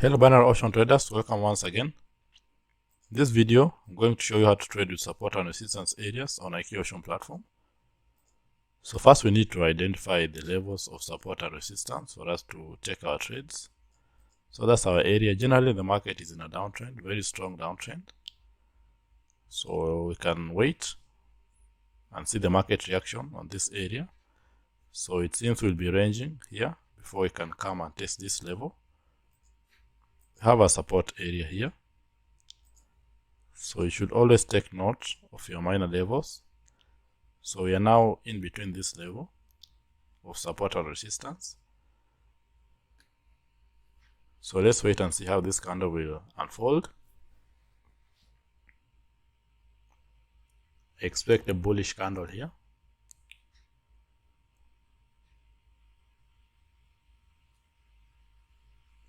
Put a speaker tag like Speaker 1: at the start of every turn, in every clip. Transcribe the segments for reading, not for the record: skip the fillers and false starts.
Speaker 1: Hello binary option traders, welcome once again. In this video, I'm going to show you how to trade with support and resistance areas on IQ Option platform. So first we need to identify the levels of support and resistance for us to take our trades. So that's our area. Generally the market is in a downtrend, very strong downtrend. So we can wait and see the market reaction on this area. So it seems we'll be ranging here before we can come and test this level. We have a support area here. So you should always take note of your minor levels. So we are now in between this level of support and resistance. So let's wait and see how this candle will unfold. Expect a bullish candle here.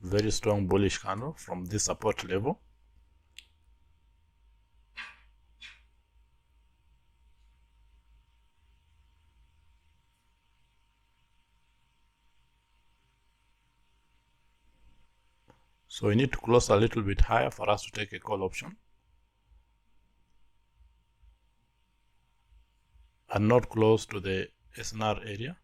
Speaker 1: Very strong bullish candle from this support level. So we need to close a little bit higher for us to take a call option, and not close to the SNR area.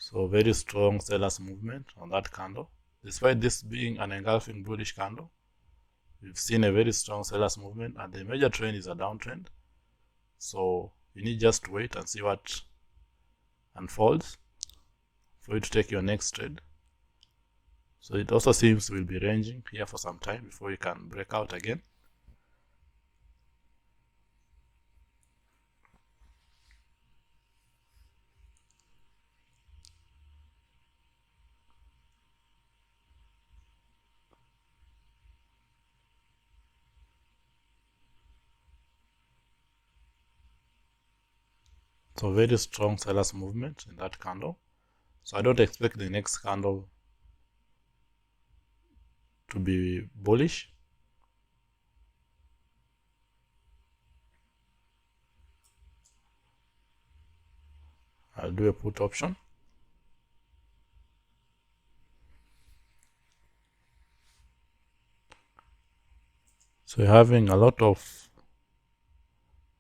Speaker 1: So very strong sellers movement on that candle. Despite this being an engulfing bullish candle, we've seen a very strong sellers movement, and the major trend is a downtrend. So you need just to wait and see what unfolds for you to take your next trade. So it also seems we'll be ranging here for some time before you can break out again. So very strong sellers movement in that candle. So I don't expect the next candle to be bullish. I'll do a put option. So we're having a lot of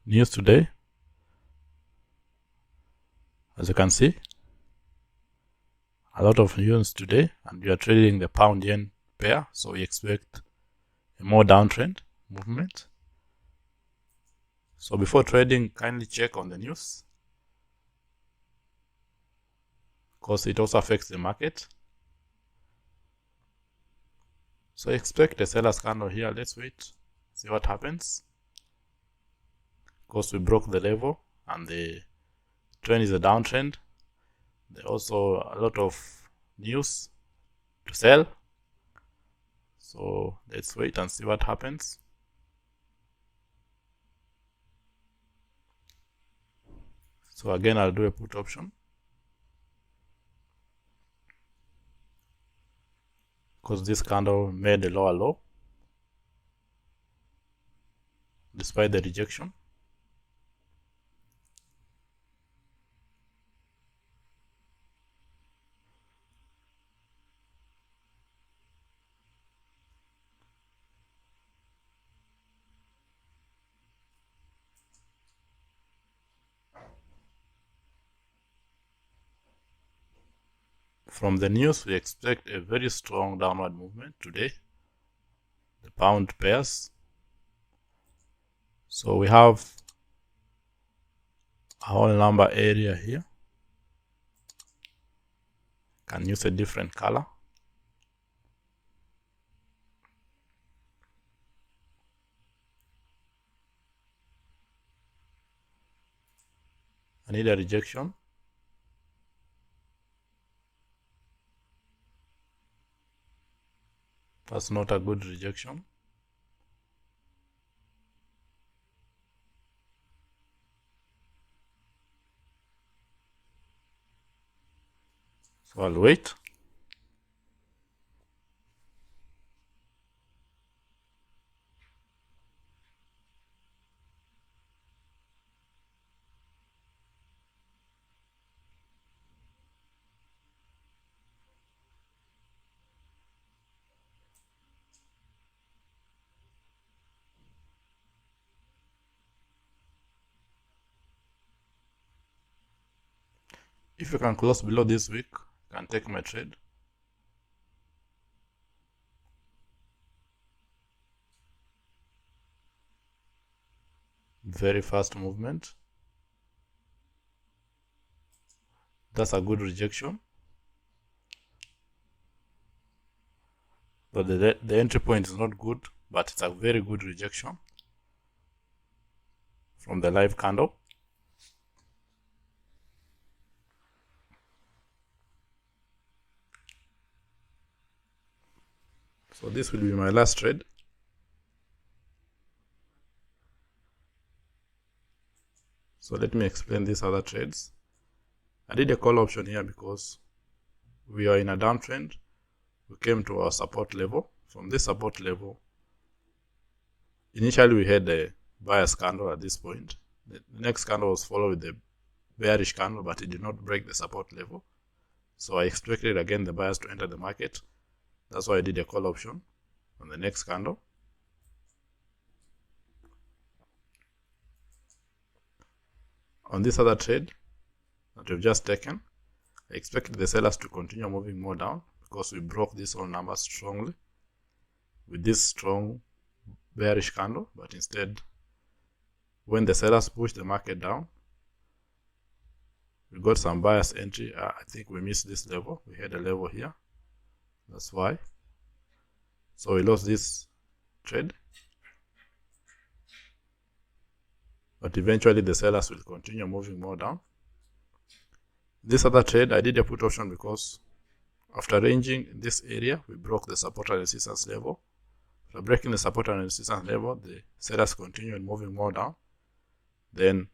Speaker 1: news today. As you can see, a lot of news today, and we are trading the pound yen pair, so we expect a more downtrend movement. So before trading, kindly check on the news, because it also affects the market. So expect a seller's candle here. Let's wait, see what happens, because we broke the level and the trend is a downtrend. There's also a lot of news to sell. So let's wait and see what happens. So again, I'll do a put option, because this candle made a lower low despite the rejection. From the news, we expect a very strong downward movement today, the pound pairs. So we have a whole number area here. Can use a different color. I need a rejection. That's not a good rejection. So I'll wait. If you can close below this wick, you can take my trade. Very fast movement. That's a good rejection. So the entry point is not good, but it's a very good rejection from the live candle. So this will be my last trade. So let me explain these other trades. I did a call option here because we are in a downtrend. We came to our support level. From this support level, initially we had a buyer's candle at this point. The next candle was followed with the bearish candle, but it did not break the support level. So I expected again the buyers to enter the market. That's why I did a call option on the next candle. On this other trade that we've just taken, I expected the sellers to continue moving more down because we broke this whole number strongly with this strong bearish candle, but instead when the sellers pushed the market down, we got some buyers entry. I think we missed this level. We had a level here. That's why. So we lost this trade. But eventually the sellers will continue moving more down. This other trade, I did a put option because after ranging in this area, we broke the support and resistance level. After breaking the support and resistance level, the sellers continued moving more down. Then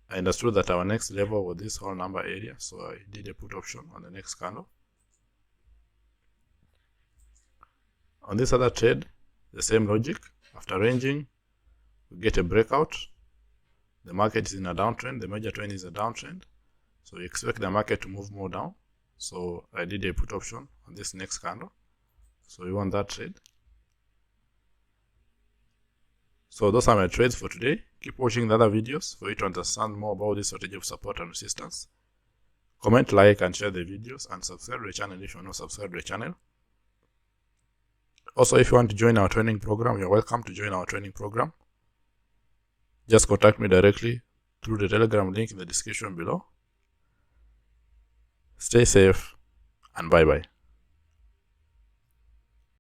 Speaker 1: I understood that our next level was this whole number area, so I did a put option on the next candle. On this other trade, the same logic. After ranging, we get a breakout. The market is in a downtrend. The major trend is a downtrend. So we expect the market to move more down. So I did a put option on this next candle. So we want that trade. So those are my trades for today. Keep watching the other videos for you to understand more about this strategy of support and resistance. Comment, like, and share the videos, and subscribe to the channel if you are not subscribed to the channel. Also, if you want to join our training program, you're welcome to join our training program. Just contact me directly through the Telegram link in the description below. Stay safe and bye-bye.